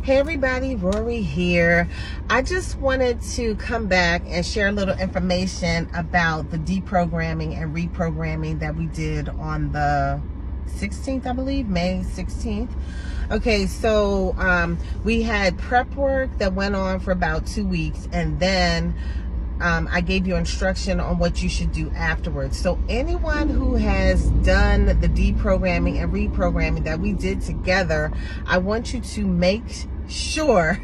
Hey everybody, Rorree here. I just wanted to come back and share a little information about the deprogramming and reprogramming that we did on the 16th, I believe, May 16th. Okay, so we had prep work that went on for about 2 weeks, and then I gave you instruction on what you should do afterwards. So anyone who has done the deprogramming and reprogramming that we did together, I want you to make sure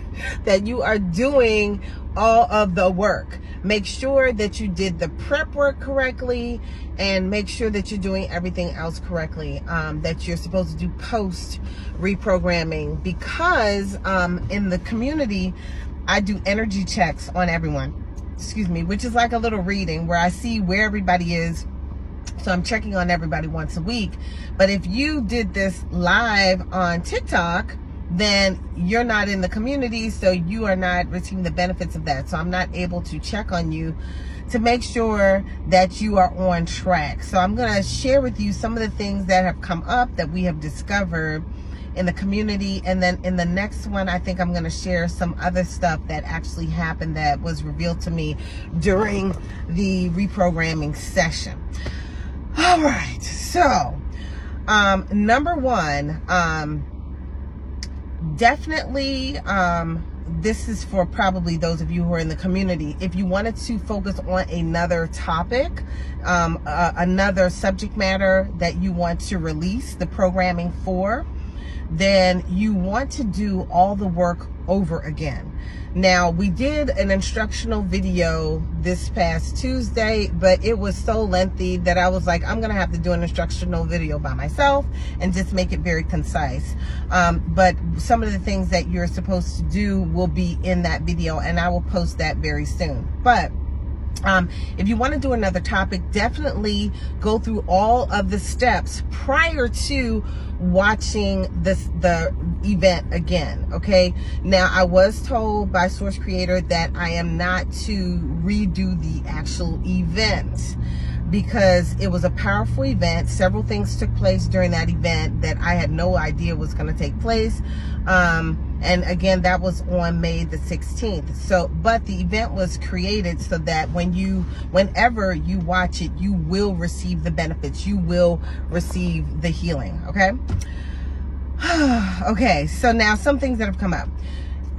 that you are doing all of the work. Make sure that you did the prep work correctly, and make sure that you're doing everything else correctly that you're supposed to do post reprogramming, because in the community I do energy checks on everyone, excuse me, which is like a little reading where I see where everybody is. So I'm checking on everybody once a week. But if you did this live on TikTok, then you're not in the community, so you are not receiving the benefits of that. So I'm not able to check on you to make sure that you are on track. So I'm going to share with you some of the things that have come up that we have discovered in the community, and then in the next one I think I'm going to share some other stuff that actually happened that was revealed to me during the reprogramming session. All right, so number one, definitely this is for probably those of you who are in the community. If you wanted to focus on another topic, another subject matter that you want to release the programming for, then you want to do all the work over again. Now, we did an instructional video this past Tuesday, but it was so lengthy that I was like, I'm gonna have to do an instructional video by myself and just make it very concise. But some of the things that you're supposed to do will be in that video, and I will post that very soon. But if you want to do another topic, definitely go through all of the steps prior to watching the event again. Okay, now I was told by Source Creator that I am not to redo the actual event, because it was a powerful event. Several things took place during that event that I had no idea was going to take place. And again, that was on May the 16th. So, but the event was created so that whenever you watch it, you will receive the benefits. You will receive the healing. Okay. Okay. So now some things that have come up.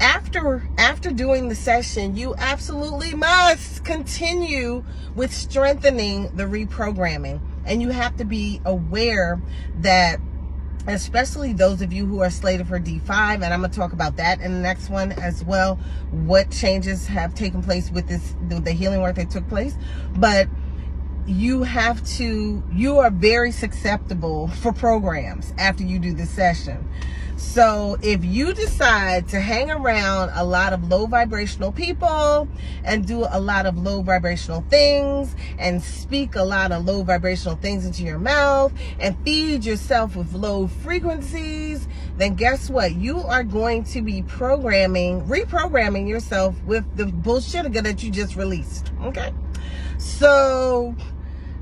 After doing the session, you absolutely must continue with strengthening the reprogramming. And you have to be aware that, especially those of you who are slated for D5, and I'm going to talk about that in the next one as well, what changes have taken place with the healing work that took place. But you are very susceptible for programs after you do the session. So if you decide to hang around a lot of low vibrational people and do a lot of low vibrational things and speak a lot of low vibrational things into your mouth and feed yourself with low frequencies, then guess what? You are going to be reprogramming yourself with the bullshit that you just released. Okay. So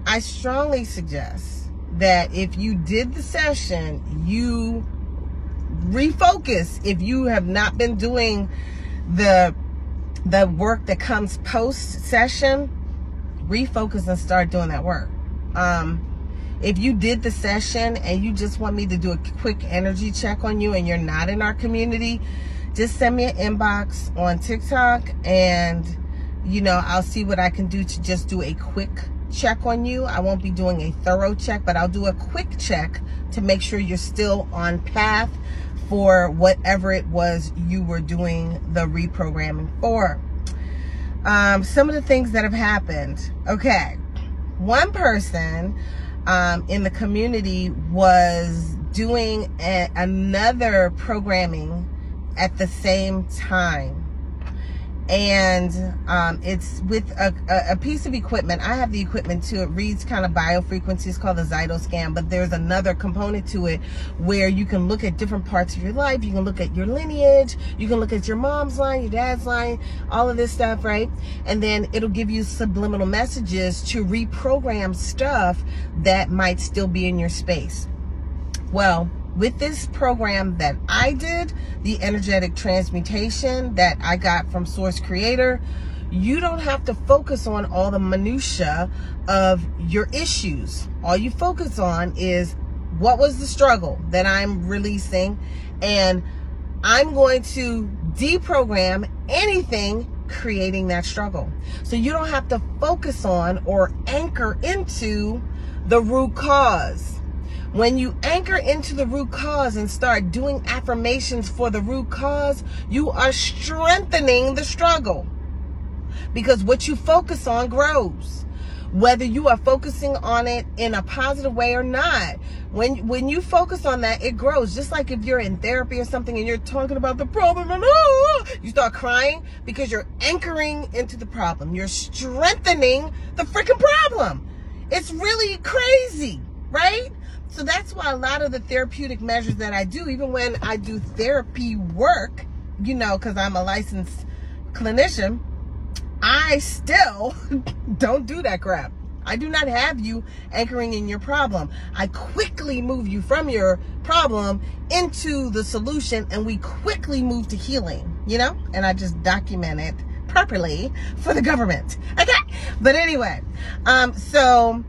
I strongly suggest that if you did the session, you refocus. If you have not been doing the work that comes post session, refocus and start doing that work. If you did the session and you just want me to do a quick energy check on you and you're not in our community, just send me an inbox on TikTok, and I'll see what I can do to just do a quick check on you. I won't be doing a thorough check, but I'll do a quick check to make sure you're still on path for whatever it was you were doing the reprogramming for. Some of the things that have happened. Okay. One person in the community was doing another programming at the same time. And it's with a piece of equipment. I have the equipment too. It reads kind of biofrequencies, called the Zytoscan, but there's another component to it where you can look at different parts of your life. You can look at your lineage. You can look at your mom's line, your dad's line, all of this stuff, right? And then it'll give you subliminal messages to reprogram stuff that might still be in your space. Well, with this program that I did, the energetic transmutation that I got from Source Creator, you don't have to focus on all the minutia of your issues. All you focus on is what was the struggle that I'm releasing, and I'm going to deprogram anything creating that struggle. So you don't have to focus on or anchor into the root cause. When you anchor into the root cause and start doing affirmations for the root cause, you are strengthening the struggle, because what you focus on grows, whether you are focusing on it in a positive way or not. When you focus on that, it grows. Just like if you're in therapy or something and you're talking about the problem and you start crying because you're anchoring into the problem. You're strengthening the freaking problem. It's really crazy, right? So that's why a lot of the therapeutic measures that I do, even when I do therapy work, you know, because I'm a licensed clinician, I still don't do that crap. I do not have you anchoring in your problem. I quickly move you from your problem into the solution, and we quickly move to healing, you know? And I just document it properly for the government. Okay? But anyway, so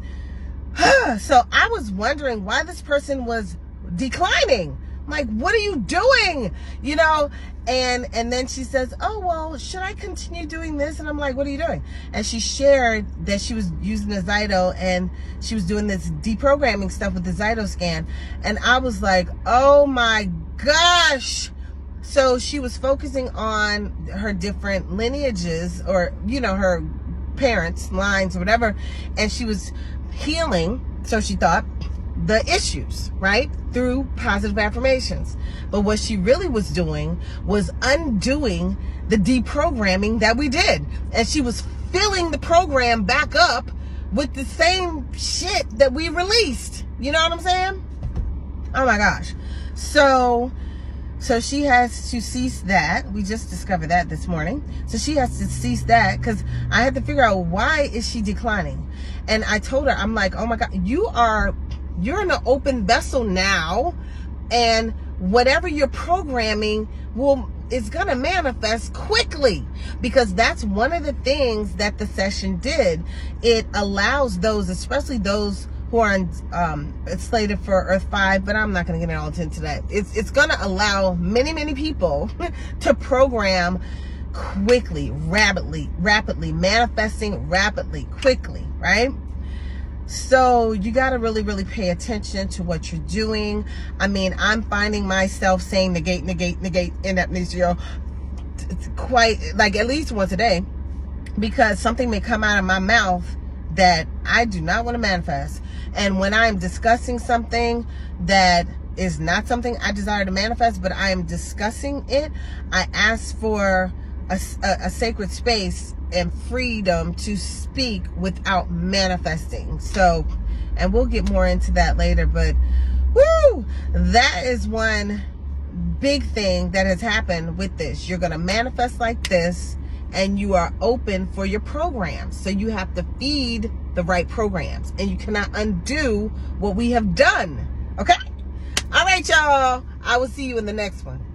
I was wondering why this person was declining. I'm like, what are you doing? You know? And then she says, oh, well, should I continue doing this? And I'm like, what are you doing? And she shared that she was using the Zyto and she was doing this deprogramming stuff with the Zyto scan. And I was like, oh my gosh. So she was focusing on her different lineages, or, you know, her parents' lines or whatever. And she was healing, so she thought, the issues, right? Through positive affirmations. But what she really was doing was undoing the deprogramming that we did. And she was filling the program back up with the same shit that we released. You know what I'm saying? Oh my gosh. So she has to cease that. We just discovered that this morning. So she has to cease that, because I had to figure out, why is she declining? And I told her, I'm like, oh my God, you're in an open vessel now, and whatever you're programming is going to manifest quickly, because that's one of the things that the session did. It allows those, especially those who are slated for Earth 5, but I'm not going to get into that. It's going to allow many people to program quickly, rapidly, manifesting rapidly, quickly, right? So you got to really pay attention to what you're doing. I mean, I'm finding myself saying negate in amnesia quite, like, at least once a day, because something may come out of my mouth that I do not want to manifest. And when I'm discussing something that is not something I desire to manifest, but I am discussing it, I ask for a sacred space and freedom to speak without manifesting. So, and we'll get more into that later, but woo, that is one big thing that has happened with this. You're going to manifest like this, and you are open for your programs. So you have to feed the right programs, and you cannot undo what we have done. Okay? All right, y'all. I will see you in the next one.